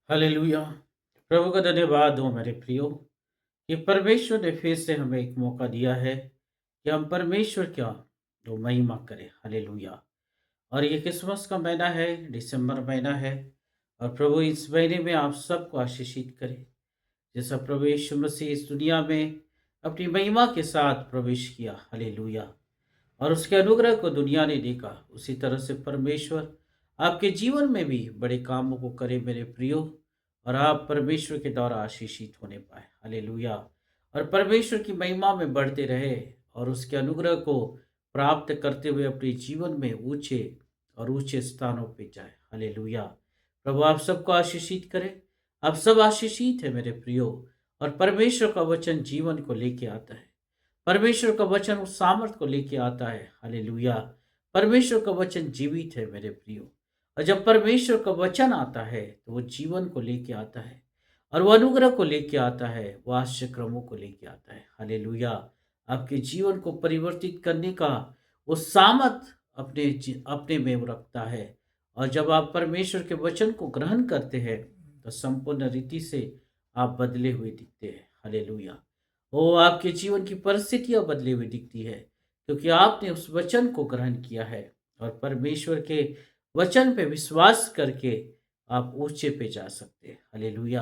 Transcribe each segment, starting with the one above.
Hallelujah. प्रभु का धन्यवाद हो मेरे प्रियो कि परमेश्वर ने फिर से हमें एक मौका दिया है कि हम परमेश्वर क्या तो महिमा करें। हालेलुया। और ये क्रिसमस का महीना है, दिसंबर महीना है। और प्रभु इस महीने में आप सबको आशीषित करे। जैसा प्रभु यीशु मसीह इस दुनिया में अपनी महिमा के साथ प्रवेश किया। हालेलुया। और उसके अनुग्रह को दुनिया ने देखा, उसी तरह से परमेश्वर आपके जीवन में भी बड़े कामों को करे मेरे प्रियो। और आप परमेश्वर के द्वारा आशीषित होने पाए। हालेलुया। और परमेश्वर की महिमा में बढ़ते रहे और उसके अनुग्रह को प्राप्त करते हुए अपने जीवन में ऊंचे और ऊंचे स्थानों पे जाए। हालेलुया। प्रभु आप सबको आशीषित करे। आप सब आशीषित है मेरे प्रियो। और परमेश्वर का वचन जीवन को लेके आता है। परमेश्वर का वचन उस सामर्थ को लेके आता है। हालेलुया। परमेश्वर का वचन जीवित है मेरे प्रियो। और जब परमेश्वर का वचन आता है तो वो जीवन को लेके आता है और वो अनुग्रह को लेके आता है, वो आश्चर्यक्रमों को लेके आता है। हालेलुया। आपके जीवन को परिवर्तित करने का वो सामर्थ अपने में वो रखता है। और जब आप परमेश्वर के वचन को ग्रहण करते हैं तो संपूर्ण रीति से आप बदले हुए दिखते हैं। हालेलुया। वो आपके जीवन की परिस्थितियां बदली हुई दिखती है क्योंकि आपने उस वचन को ग्रहण किया है। और परमेश्वर के वचन पे विश्वास करके आप ऊंचे पे जा सकते हैं। हालेलुया।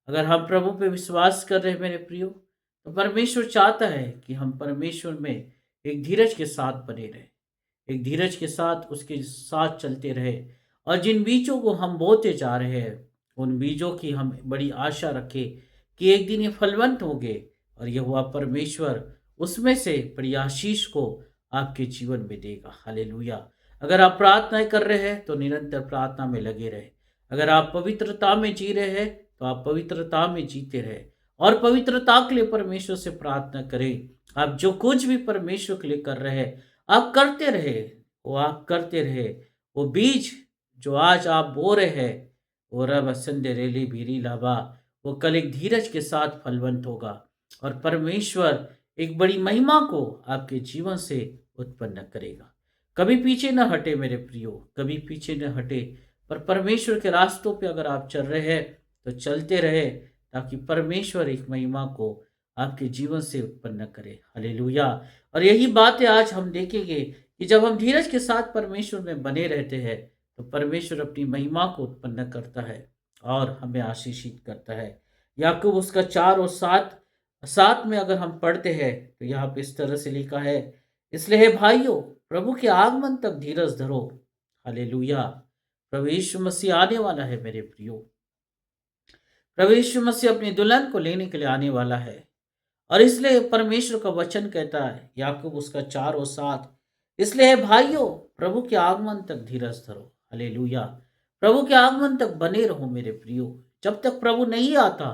अगर हम प्रभु पे विश्वास कर रहे हैं मेरे प्रियो, तो परमेश्वर चाहता है कि हम परमेश्वर में एक धीरज के साथ बने रहे, एक धीरज के साथ उसके साथ चलते रहे। और जिन बीजों को हम बोते जा रहे हैं, उन बीजों की हम बड़ी आशा रखें कि एक दिन ये फलवंत होंगे और यहोवा परमेश्वर उसमें से बड़ी आशीष को आपके जीवन में देगा। हालेलुया। अगर आप प्रार्थनाएं कर रहे हैं तो निरंतर प्रार्थना में लगे रहे। अगर आप पवित्रता में जी रहे हैं तो आप पवित्रता में जीते रहे और पवित्रता के लिए परमेश्वर से प्रार्थना करें। आप जो कुछ भी परमेश्वर के लिए कर रहे हैं, आप करते रहे। वो आप करते रहे। वो बीज जो आज आप बो रहे हैं, वो रब असंदे रेली बीरी लाबा, वो कल एक धीरज के साथ फलवंत होगा। और परमेश्वर एक बड़ी महिमा को आपके जीवन से उत्पन्न करेगा। कभी पीछे न हटे मेरे प्रियो, कभी पीछे न हटे। पर परमेश्वर के रास्तों पे अगर आप चल रहे हैं तो चलते रहे, ताकि परमेश्वर एक महिमा को आपके जीवन से उत्पन्न करे। हालेलुया। और यही बातें आज हम देखेंगे कि जब हम धीरज के साथ परमेश्वर में बने रहते हैं तो परमेश्वर अपनी महिमा को उत्पन्न करता है और हमें आशीषित करता है। याकूब उसका 4 और 7 साथ में अगर हम पढ़ते हैं तो यहाँ पे इस तरह से लिखा है, इसलिए हे भाइयों, प्रभु के आगमन तक धीरज धरो। हालेलुया। प्रभु यीशु मसीह आने वाला है मेरे प्रियो। प्रभु यीशु मसीह अपनी दुल्हन को लेने के लिए आने वाला है। और इसलिए परमेश्वर का वचन कहता है, याकूब उसका 4 और 7, इसलिए हे भाइयों, प्रभु के आगमन तक धीरज धरो। हालेलुया। प्रभु के आगमन तक बने रहो मेरे प्रियो। जब तक प्रभु नहीं आता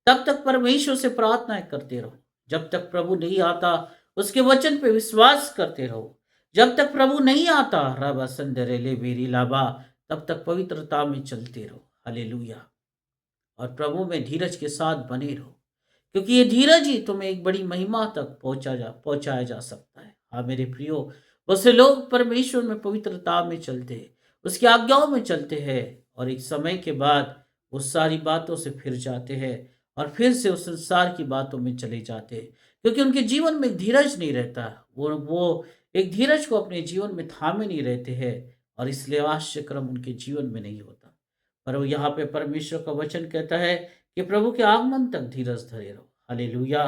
तब तक परमेश्वर से प्रार्थनाएं करते रहो। जब तक प्रभु नहीं आता उसके वचन पे विश्वास करते रहो। जब तक प्रभु नहीं आता रबा संदरेले बेरी लाबा, तब तक पवित्रता में चलते रहो। हालेलुया। और प्रभु में धीरज के साथ बने रहो, क्योंकि ये धीरज ही तुम्हें एक बड़ी महिमा तक पहुंचाया जा सकता है। हाँ मेरे प्रियो, बहुत से लोग परमेश्वर में पवित्रता में चलते हैं, उसकी आज्ञाओं में चलते हैं और एक समय के बाद उस सारी बातों से फिर जाते हैं और फिर से उस संसार की बातों में चले जाते हैं, क्योंकि उनके जीवन में एक धीरज नहीं रहता। वो एक धीरज को अपने जीवन में थामे नहीं रहते हैं और इसलिए आश्चर्यक्रम उनके जीवन में नहीं होता। पर वो यहाँ पे परमेश्वर का वचन कहता है कि प्रभु के आगमन तक धीरज धरे रहो। हालेलुया।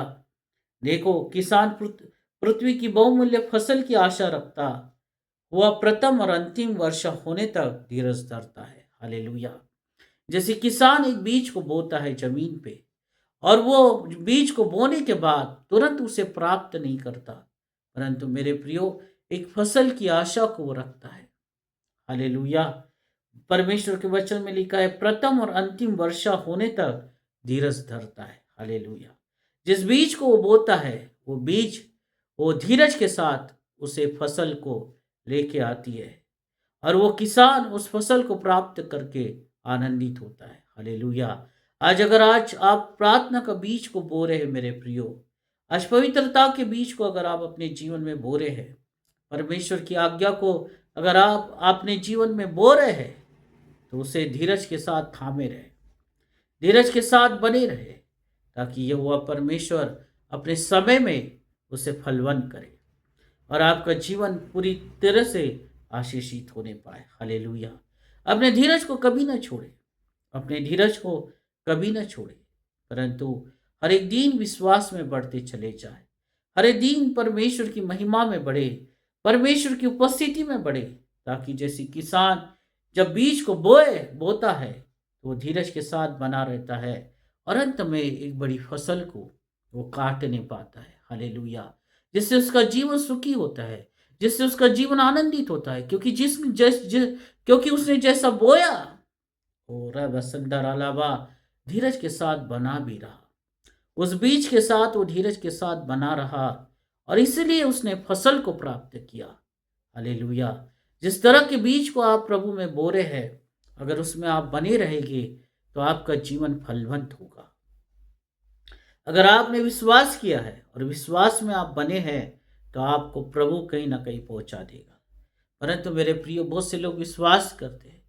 देखो, किसान पृथ्वी की बहुमूल्य फसल की आशा रखता हुआ प्रथम और अंतिम वर्षा होने तक धीरज धरता है। हालेलुया। जैसे किसान एक बीज को बोता है जमीन पे और वो बीज को बोने के बाद तुरंत उसे प्राप्त नहीं करता, परंतु मेरे प्रियो एक फसल की आशा को वो रखता है। हालेलुया। परमेश्वर के वचन में लिखा है, प्रथम और अंतिम वर्षा होने तक धीरज धरता है। हालेलुया। जिस बीज को वो बोता है, वो बीज वो धीरज के साथ उसे फसल को लेके आती है और वो किसान उस फसल को प्राप्त करके आनंदित होता है। हालेलुया। आज आप प्रार्थना का बीज को बो रहे हैं मेरे प्रियो, आज पवित्रता के बीज को अगर आप अपने जीवन में बो रहे हैं, परमेश्वर की आज्ञा को अगर आप अपने जीवन में बो रहे हैं, तो उसे धीरज के साथ थामे रहे। धीरज के साथ बने रहे, ताकि यहोवा परमेश्वर अपने समय में उसे फलवंत करे और आपका जीवन पूरी तरह से आशीषित होने पाए। हालेलुया। अपने धीरज को कभी ना छोड़े, अपने धीरज को कभी ना छोड़े, परंतु हर एक दिन विश्वास में बढ़ते चले जाए। हर एक दिन परमेश्वर की महिमा में बढ़े, परमेश्वर की उपस्थिति में बढ़े, ताकि जैसे किसान जब बीज को बोता है तो वो धीरज के साथ बना रहता है और अंत में एक बड़ी फसल को वो काट नहीं पाता है। हालेलुया। जिससे उसका जीवन सुखी होता है, जिससे उसका जीवन आनंदित होता है, क्योंकि क्योंकि उसने जैसा बोया वो रब संदर अलावा धीरज के साथ बना भी रहा। उस बीज के साथ वो धीरज के साथ बना रहा और इसलिए उसने फसल को प्राप्त किया। हालेलुया। जिस तरह के बीज को आप प्रभु में बो रहे हैं, अगर उसमें आप बने रहेंगे तो आपका जीवन फलवंत होगा। अगर आपने विश्वास किया है और विश्वास में आप बने हैं तो आपको प्रभु कहीं ना कहीं पहुंचा देगा। परंतु मेरे प्रिय, बहुत से लोग विश्वास करते हैं,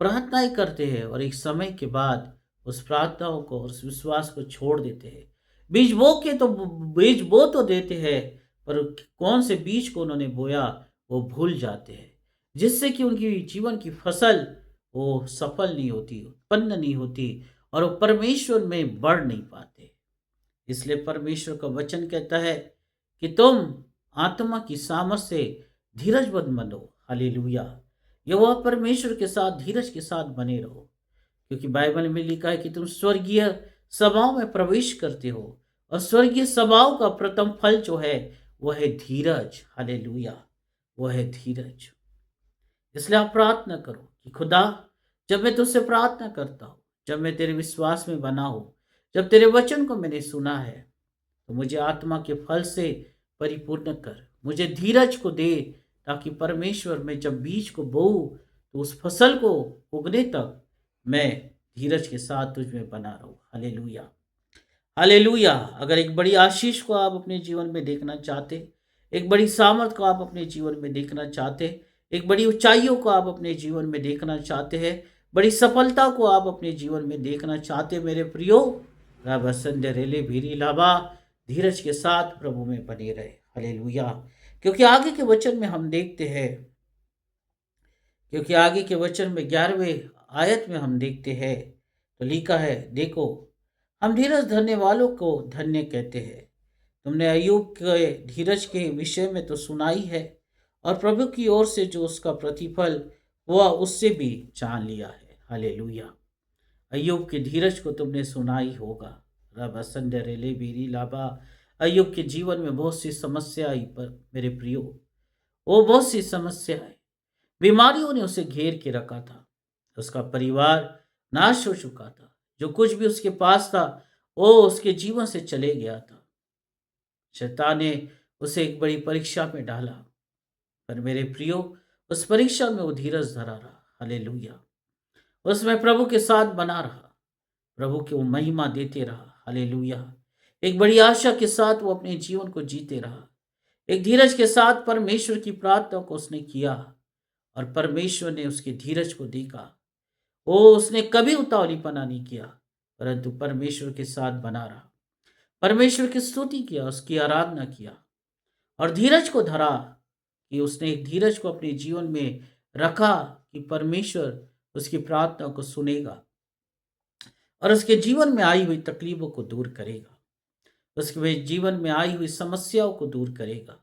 प्रार्थनाएं करते हैं और एक समय के बाद उस प्रार्थनाओं को, उस विश्वास को छोड़ देते हैं। बीज बो के तो बीज बो तो देते हैं, पर कौन से बीज को उन्होंने बोया वो भूल जाते हैं, जिससे कि उनकी जीवन की फसल वो सफल नहीं होती, उत्पन्न नहीं होती और वो परमेश्वर में बढ़ नहीं पाते। इसलिए परमेश्वर का वचन कहता है कि तुम आत्मा की सामर्थ से धीरजबंद बनो। हालेलुया। यहोवा परमेश्वर के साथ धीरज के साथ बने रहो, क्योंकि बाइबल में लिखा है कि तुम स्वर्गीय सभाओं में प्रवेश करते हो और स्वर्गीय सभाओं का प्रथम फल जो है वह है धीरज। हालेलुया। वह है धीरज। इसलिए आप प्रार्थना करो कि खुदा, जब मैं तुझसे प्रार्थना करता हूँ, जब मैं तेरे विश्वास में बना हूँ, जब तेरे वचन को मैंने सुना है, तो मुझे आत्मा के फल से परिपूर्ण कर, मुझे धीरज को दे, ताकि परमेश्वर मैं जब बीज को बोऊं तो उस फसल को उगने तक मैं धीरज के साथ तुझ में बना रहूं। हालेलुया। हालेलुया। अगर एक बड़ी आशीष को आप अपने जीवन में देखना चाहते, एक बड़ी सामर्थ को आप अपने जीवन में देखना चाहते, एक बड़ी ऊंचाइयों को आप अपने जीवन में देखना चाहते हैं, बड़ी सफलता को आप अपने जीवन में देखना चाहते, मेरे प्रियो, रेले भीरी लाभा धीरज के साथ प्रभु में बने रहे। हालेलुया। क्योंकि आगे के वचन में हम देखते हैं, क्योंकि आगे के वचन में 11वें आयत में हम देखते हैं तो लिखा है, देखो हम धीरज धरने वालों को धन्य कहते हैं। तुमने अय्यूब के धीरज के विषय में तो सुना ही है, और प्रभु की ओर से जो उसका प्रतिफल हुआ उससे भी जान लिया है। हालेलुया। अय्यूब के धीरज को तुमने सुना ही होगा। रब असंड रेले बीरी लाबा। अय्यूब के जीवन में बहुत सी समस्या आई, पर मेरे प्रियो, वो बहुत सी समस्याएं, बीमारियों ने उसे घेर के रखा था। उसका परिवार नाश हो चुका था। जो कुछ भी उसके पास था वो उसके जीवन से चले गया था। शैतान ने उसे एक बड़ी परीक्षा में डाला, पर मेरे प्रियो, उस परीक्षा में वो धीरज धरा रहा। हालेलुया। उसमें प्रभु के साथ बना रहा, प्रभु की वो महिमा देते रहा। हालेलुया। एक बड़ी आशा के साथ वो अपने जीवन को जीते रहा। एक धीरज के साथ परमेश्वर की प्रार्थना को उसने किया और परमेश्वर ने उसके धीरज को देखा। वो उसने कभी उतावलीपना नहीं किया, परंतु परमेश्वर के साथ बना रहा, परमेश्वर की स्तुति किया, उसकी आराधना किया और धीरज को धरा, कि उसने एक धीरज को अपने जीवन में रखा कि परमेश्वर उसकी प्रार्थना को सुनेगा और उसके जीवन में आई हुई तकलीफों को दूर करेगा, उसके जीवन में आई हुई समस्याओं को दूर करेगा,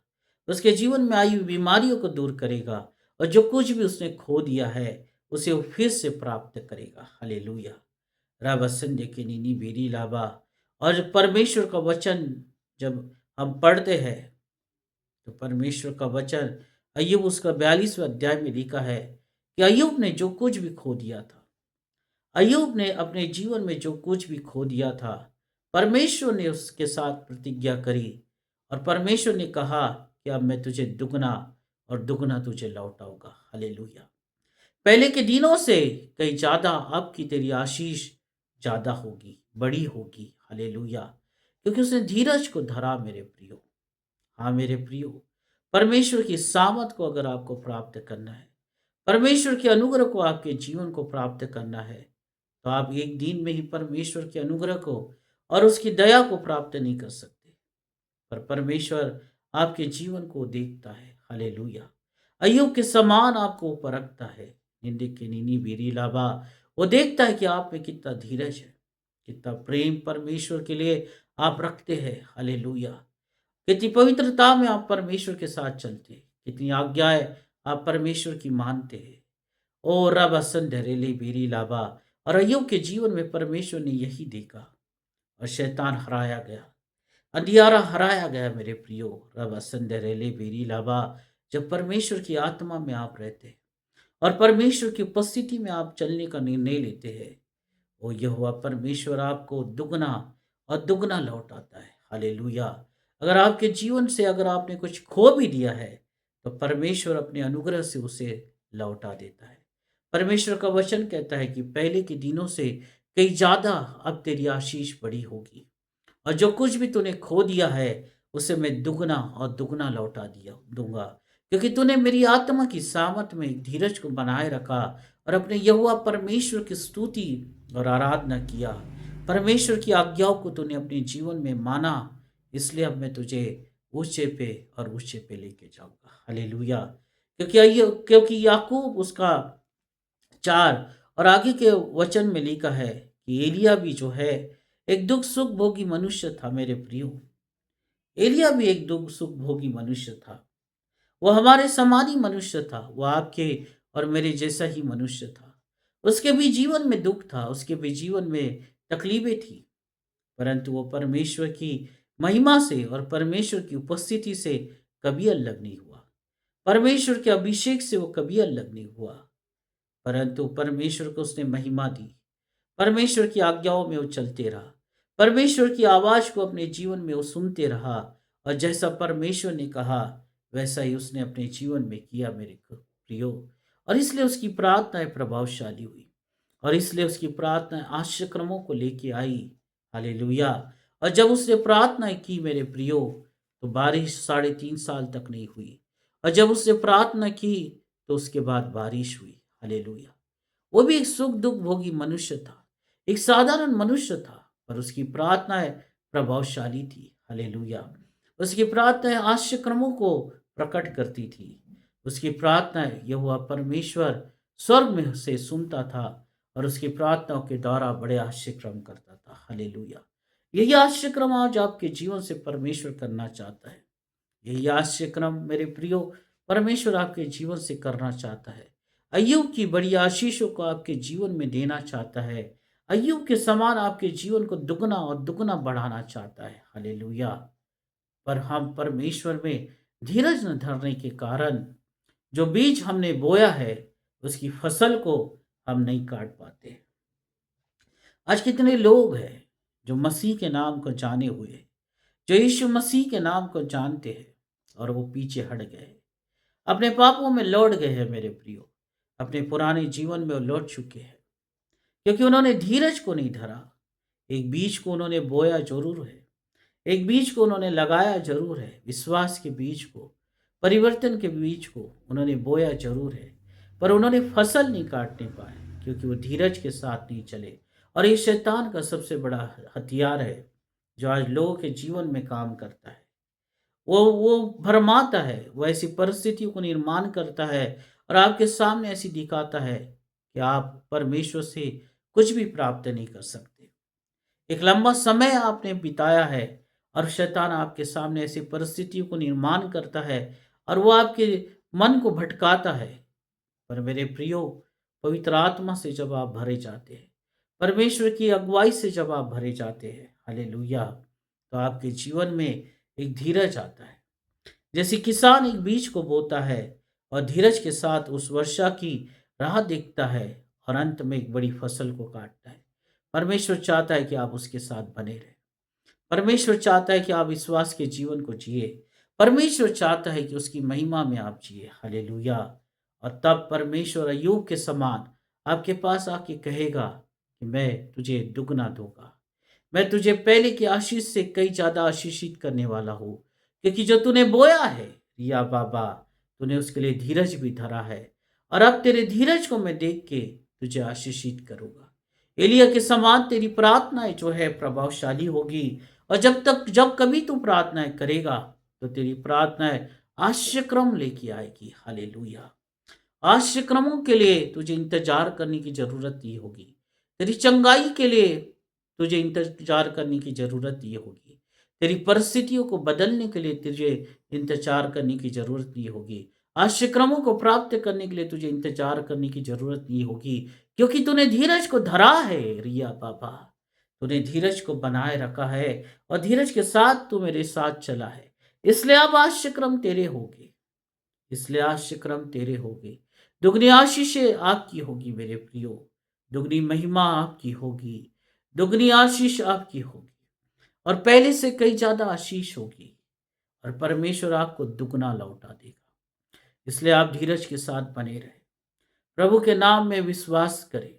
उसके जीवन में आई हुई बीमारियों को दूर करेगा और जो कुछ भी उसने खो दिया है उसे वो फिर से प्राप्त करेगा। हालेलुया। रब असंध्य के नीनी बेरी लाबा। और परमेश्वर का वचन जब हम पढ़ते हैं तो परमेश्वर का वचन, अय्यूब उसका 42वें अध्याय में लिखा है कि अय्यूब ने जो कुछ भी खो दिया था, अय्यूब ने अपने जीवन में जो कुछ भी खो दिया था, परमेश्वर ने उसके साथ प्रतिज्ञा करी और परमेश्वर ने कहा कि अब मैं तुझे दुगना और दुगना तुझे लौटाऊंगा। हालेलुया। पहले के दिनों से कहीं ज्यादा अब की तेरी आशीष ज्यादा होगी, बड़ी होगी। हालेलुया। क्योंकि उसने धीरज को धरा मेरे प्रियो। हाँ मेरे प्रियो, परमेश्वर की सामत को अगर आपको प्राप्त करना है, परमेश्वर के अनुग्रह को आपके जीवन को प्राप्त करना है, तो आप एक दिन में ही परमेश्वर के अनुग्रह को और उसकी दया को प्राप्त नहीं कर सकते। पर परमेश्वर आपके जीवन को देखता है। हालेलुया। अय्यूब के समान आपको परखता है। निंदक के नीनी बीरी लाबा, वो देखता है कि आप में कितना धीरज है, कितना प्रेम परमेश्वर के लिए आप रखते हैं। हालेलुया। कितनी पवित्रता में आप परमेश्वर के साथ चलते हैं, कितनी आज्ञाएं आप परमेश्वर की मानते हैं। ओ रब असन ढरेली बेरी लाबा, और अय्यूब के जीवन में परमेश्वर ने यही देखा और शैतान हराया गया, अंधियारा हराया गया। मेरे प्रियो, रब असन ढरेली बेरी लाबा, जब परमेश्वर की आत्मा में आप रहते हैं और परमेश्वर की उपस्थिति में आप चलने का निर्णय लेते हैं, ओ यहोवा परमेश्वर आपको दुगना और दुगना लौटाता है। हालेलुया। अगर आपके जीवन से अगर आपने कुछ खो भी दिया है, तो परमेश्वर अपने अनुग्रह से उसे लौटा देता है। परमेश्वर का वचन कहता है कि पहले के दिनों से कई ज्यादा अब तेरी आशीष बड़ी होगी, और जो कुछ भी तूने खो दिया है उसे मैं दुगना और दुगना लौटा दिया दूंगा, क्योंकि तूने मेरी आत्मा की सामत में धीरज को बनाए रखा और अपने यहोवा परमेश्वर की स्तुति और आराधना किया। परमेश्वर की आज्ञाओं को तूने अपने जीवन में माना, इसलिए अब मैं तुझे ऊंचे पे और ऊंचे पे लेके जाऊंगा। हालेलुया। क्योंकि याकूब उसका 4 और आगे के वचन में लिखा है कि एलिया भी जो है एक दुख सुख भोगी मनुष्य था। मेरे प्रियो, एलिया भी एक दुख सुख भोगी मनुष्य था। वो हमारे समान ही मनुष्य था, वो आपके और मेरे जैसा ही मनुष्य था। उसके भी जीवन में दुख था, उसके भी जीवन में तकलीफें थी, परंतु वो परमेश्वर की महिमा से और परमेश्वर की उपस्थिति से कभी अलग नहीं हुआ। परमेश्वर के अभिषेक से वो कभी अलग नहीं हुआ, परंतु परमेश्वर को उसने महिमा दी। परमेश्वर की आज्ञाओं में वो चलते रहा, परमेश्वर की आवाज को अपने जीवन में वो सुनते रहा, और जैसा परमेश्वर ने कहा वैसा ही उसने अपने जीवन में किया। मेरे प्रियो, और इसलिए उसकी प्रार्थनाएं प्रभावशाली हुई, और इसलिए उसकी प्रार्थनाएं आश्चर्यक्रमों को लेके आई। हालेलुया। और जब उसने प्रार्थनाएं की मेरे प्रियो, तो बारिश 3.5 साल तक नहीं हुई, और जब उसने प्रार्थना की तो उसके बाद बारिश हुई। हालेलुया। वो भी एक सुख दुख भोगी मनुष्य था, एक साधारण मनुष्य था, पर उसकी प्रार्थनाएं प्रभावशाली थी। हालेलुया। उसकी प्रार्थनाएं आश्चर्यक्रमों को प्रकट करती थी। उसकी प्रार्थनाएं यहोवा परमेश्वर स्वर्ग में से सुनता था, और उसकी प्रार्थनाओं के द्वारा बड़े आश्चर्यक्रम करता था। हालेलुया। यही आश्चर्यक्रम आज आपके जीवन से परमेश्वर करना चाहता है। यही आश्चर्यक्रम मेरे प्रियो परमेश्वर आपके जीवन से करना चाहता है। अय्यूब की बड़ी आशीषों को आपके जीवन में देना चाहता है। अय्यूब के समान आपके जीवन को दुगना और दुगना बढ़ाना चाहता है। हालेलुया। पर हम परमेश्वर में धीरज न धरने के कारण जो बीज हमने बोया है उसकी फसल को हम नहीं काट पाते। आज कितने लोग हैं जो मसीह के नाम को जाने हुए, जो यीशु मसीह के नाम को जानते हैं, और वो पीछे हट गए, अपने पापों में लौट गए हैं। मेरे प्रियो, अपने पुराने जीवन में वो लौट चुके हैं, क्योंकि उन्होंने धीरज को नहीं धरा। एक बीज को उन्होंने बोया जरूर है, एक बीज को उन्होंने लगाया जरूर है, विश्वास के बीज को, परिवर्तन के बीज को उन्होंने बोया जरूर है, पर उन्होंने फसल नहीं काटने पाए, क्योंकि वो धीरज के साथ नहीं चले। और ये शैतान का सबसे बड़ा हथियार है जो आज लोगों के जीवन में काम करता है। वो भरमाता है, वो ऐसी परिस्थितियों को निर्माण करता है और आपके सामने ऐसी दिखाता है कि आप परमेश्वर से कुछ भी प्राप्त नहीं कर सकते। एक लंबा समय आपने बिताया है और शैतान आपके सामने ऐसी परिस्थितियों को निर्माण करता है और वो आपके मन को भटकाता है। पर मेरे प्रियो, पवित्र आत्मा से जब आप भरे जाते हैं, परमेश्वर की अगुवाई से जब आप भरे जाते हैं, हालेलुया, तो आपके जीवन में एक धीरज आता है। जैसे किसान एक बीज को बोता है और धीरज के साथ उस वर्षा की राह देखता है और अंत में एक बड़ी फसल को काटता है। परमेश्वर चाहता है कि आप उसके साथ बने रहें। परमेश्वर चाहता है कि आप विश्वास के जीवन को जिए। परमेश्वर चाहता है कि उसकी महिमा में आप जिए। हालेलुया। और तब परमेश्वर अय्यूब के समान आपके पास आके कहेगा कि मैं तुझे दुगना दूंगा, मैं तुझे पहले की आशीष से कई ज्यादा आशीषित करने वाला हूँ, क्योंकि जो तूने बोया है रिया बाबा, तूने उसके लिए धीरज भी धरा है, और अब तेरे धीरज को मैं देख के तुझे आशीषित करूंगा। एलिया के समान तेरी प्रार्थनाएं जो है प्रभावशाली होगी। और जब कभी तू प्रार्थनाएं करेगा तो तेरी प्रार्थनाएं आश्चर्यक्रम लेके आएगी। हालेलुया। आश्चर्यक्रमों के लिए तुझे इंतजार करने की जरूरत नहीं होगी। तेरी चंगाई के लिए तुझे इंतजार करने की जरूरत नहीं होगी। तेरी परिस्थितियों को बदलने के लिए तुझे इंतजार करने की जरूरत नहीं होगी। आश्चर्यक्रमों को प्राप्त करने के लिए तुझे इंतजार करने की जरूरत नहीं होगी, क्योंकि तूने धीरज को धरा है रिया बाबा। तूने धीरज को बनाए रखा है और धीरज के साथ तू मेरे साथ चला है। इसलिए अब आश्चर्यक्रम तेरे होंगे। इसलिए आश्चर्यक्रम तेरे होंगे। दुगनी आशीषें आपकी होगी मेरे प्रियो। दुगनी महिमा आपकी होगी। दुगनी आशीष आपकी होगी। और पहले से कई ज्यादा आशीष होगी। और परमेश्वर आपको दुगना लौटा देगा। इसलिए आप धीरज के साथ बने रहे। प्रभु के नाम में विश्वास करें।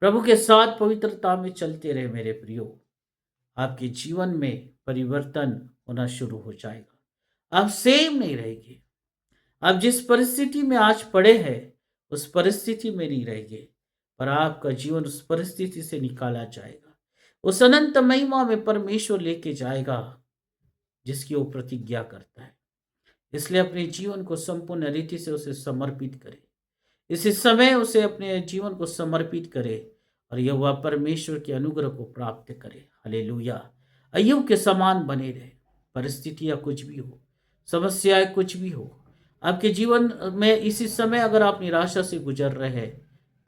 प्रभु के साथ पवित्रता में चलते रहे मेरे प्रियो। आपके जीवन में परिवर्तन होना शुरू हो जाएगा। आप सेम नहीं रहेंगे। आप जिस परिस्थिति में आज पड़े हैं उस परिस्थिति में नहीं रहेंगे, पर आपका जीवन उस परिस्थिति से निकाला जाएगा। उस अनंत महिमा में परमेश्वर लेके जाएगा जिसकी वो प्रतिज्ञा करता है। इसलिए अपने जीवन को संपूर्ण रीति से उसे समर्पित करें। इसी समय उसे अपने जीवन को समर्पित करे और यह वह परमेश्वर के अनुग्रह को प्राप्त करे। हालेलुया। अय्यूब के समान बने रहे। परिस्थितियां कुछ भी हो, समस्याएं कुछ भी हो, आपके जीवन में इसी समय अगर आप निराशा से गुजर रहे हैं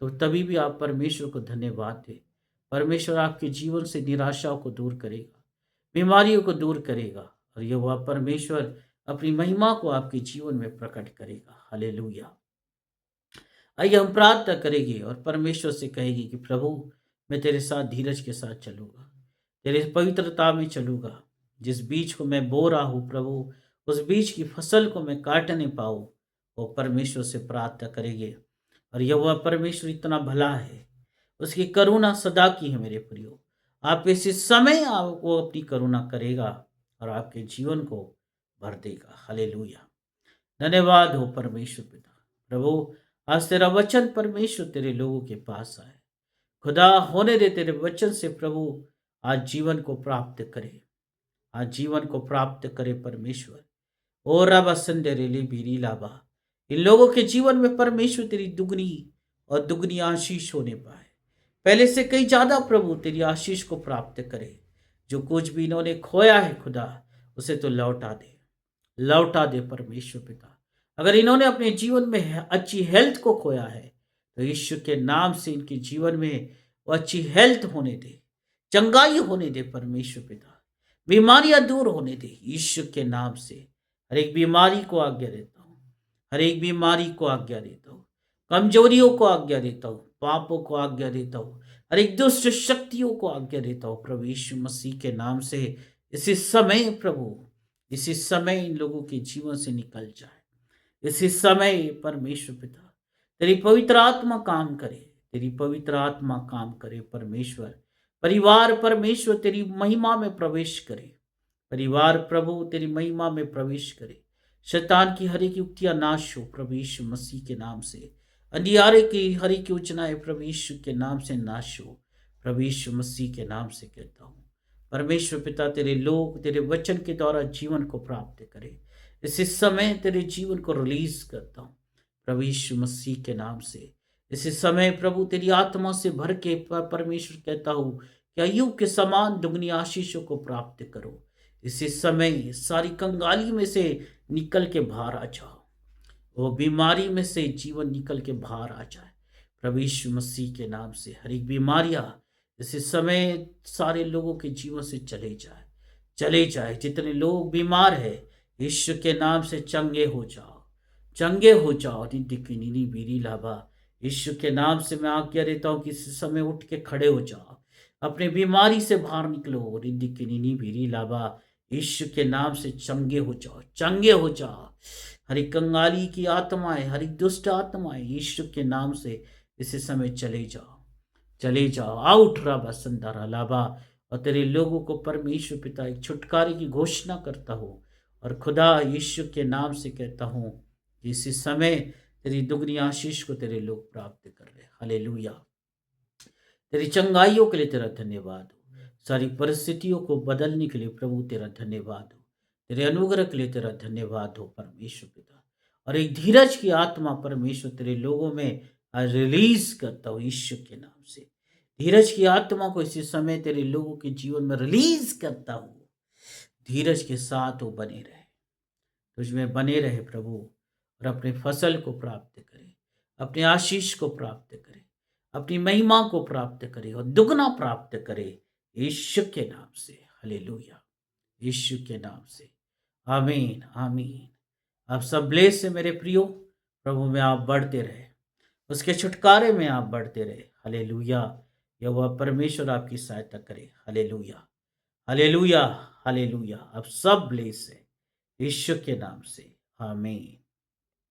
तो तभी भी आप परमेश्वर को धन्यवाद दें। परमेश्वर आपके जीवन से निराशाओं को दूर करेगा, बीमारियों को दूर करेगा और यह वह परमेश्वर अपनी महिमा को आपके जीवन में प्रकट करेगा। हालेलुया। आइए हम प्रार्थना करेंगे और परमेश्वर से कहेंगे कि प्रभु, मैं तेरे साथ धीरज के साथ चलूंगा, तेरे पवित्रता में चलूंगा। जिस बीज को मैं बो रहा हूँ प्रभु, उस बीज की फसल को मैं काटने पाऊँ, वो परमेश्वर से प्रार्थना करेंगे। और यह वह परमेश्वर इतना भला है, उसकी करुणा सदा की है मेरे प्रियो। आप इसी समय आप वो अपनी करुणा करेगा और आपके जीवन को भर देगा। हालेलुया। धन्यवाद हो परमेश्वर पिता। प्रभु, आज तेरा वचन परमेश्वर तेरे लोगों के पास आए। खुदा होने दे तेरे वचन से प्रभु आज जीवन को प्राप्त करे। आज जीवन को प्राप्त करे परमेश्वर। ओ रबा संदे रेली बीरी लाबा, इन लोगों के जीवन में परमेश्वर तेरी दुगनी और दुगनी आशीष होने पाए। पहले से कई ज्यादा प्रभु तेरी आशीष को प्राप्त करे। जो कुछ भी इन्होंने खोया है खुदा, उसे तो लौटा दे। लौटा दे परमेश्वर पिता। अगर इन्होंने अपने जीवन में अच्छी हेल्थ को खोया है तो ईश्वर के नाम से इनके जीवन में वो अच्छी हेल्थ होने दे, चंगाई होने दे परमेश्वर पिता। बीमारियां दूर होने दे ईश्वर के नाम से। हर एक बीमारी को आज्ञा देता हूँ। हर एक बीमारी को आज्ञा देता हूँ। कमजोरियों को आज्ञा देता हूँ। पापों को आज्ञा देता हूँ। हर एक दुष्ट शक्तियों को आज्ञा देता हूँ प्रभु यीशु मसीह के नाम से। इसी समय प्रभु, इसी समय इन लोगों के जीवन से निकल जाए। इसी समय परमेश्वर पिता तेरी पवित्र आत्मा काम करे। तेरी पवित्र आत्मा काम करे परमेश्वर। परिवार परमेश्वर तेरी महिमा में प्रवेश करे। परिवार प्रभु तेरी महिमा में प्रवेश करे। शैतान की हर एक युक्तियां नाश हो प्रभु यीशु मसीह के नाम से। अंधियारे की हर एक योजनाएं प्रभु यीशु के नाम से नाश हो प्रभु यीशु मसीह के नाम से कहता हूँ। परमेश्वर पिता तेरे लोग तेरे वचन के द्वारा जीवन को प्राप्त करे। इसी समय तेरे जीवन को रिलीज करता हूँ प्रभु यीशु मसीह के नाम से। इसी समय प्रभु तेरी आत्मा से भर के परमेश्वर कहता हूँ कि अय्यूब के समान दुगनी आशीषों को प्राप्त करो। इसी समय सारी कंगाली में से निकल के बाहर आ जाओ। वो बीमारी में से जीवन निकल के बाहर आ जाए प्रभु यीशु मसीह के नाम से। हर एक बीमारियां इसी समय सारे लोगों के जीवन से चले जाए, चले जाए। जितने लोग बीमार है यीशु के नाम से चंगे हो जाओ, चंगे हो जाओ। निधि की नीनी बीरी लाभा, यीशु के नाम से मैं आज्ञा देता हूँ कि इस समय उठ के खड़े हो जाओ। अपने बीमारी से बाहर निकलो। रिद्धि की नीनी बीरी लाभा, यीशु के नाम से चंगे हो जाओ, चंगे हो जाओ। हर एक कंगाली की आत्माएं, हर एक दुष्ट आत्माएं यीशु के नाम से इसी समय चले जाओ, चले जाओ। आउट रबा संदारा लाभा। और तेरे लोगों को परमेश्वर पिता एक छुटकारे की घोषणा करता हूँ। और खुदा यीशु के नाम से कहता हूँ कि इसी समय तेरी दुगनी आशीष को तेरे लोग प्राप्त कर रहे। हालेलुया। तेरी चंगाइयों के लिए तेरा धन्यवाद हो। सारी परिस्थितियों को बदलने के लिए प्रभु तेरा धन्यवाद हो। तेरे अनुग्रह के लिए तेरा धन्यवाद हो परमेश्वर पिता। और एक धीरज की आत्मा परमेश्वर तेरे लोगों में आज रिलीज करता हूँ यीशु के नाम से। धीरज की आत्मा को इसी समय तेरे लोगों के जीवन में रिलीज करता हूँ। धीरज के साथ वो बने रहे, तुझ में बने रहे प्रभु, और अपने फसल को प्राप्त करे, अपने आशीष को प्राप्त करे, अपनी महिमा को प्राप्त करे और दुगना प्राप्त करे यीशु के नाम से। हालेलुया, यीशु के नाम से। आमीन आमीन। आप सब ब्लेस से मेरे प्रियो, प्रभु में आप बढ़ते रहे, उसके छुटकारे में आप बढ़ते रहे। हालेलुया, यहोवा परमेश्वर आपकी सहायता करे। Hallelujah hallelujah hallelujah. आप सब ब्लेस है यीशु के नाम से। आमीन।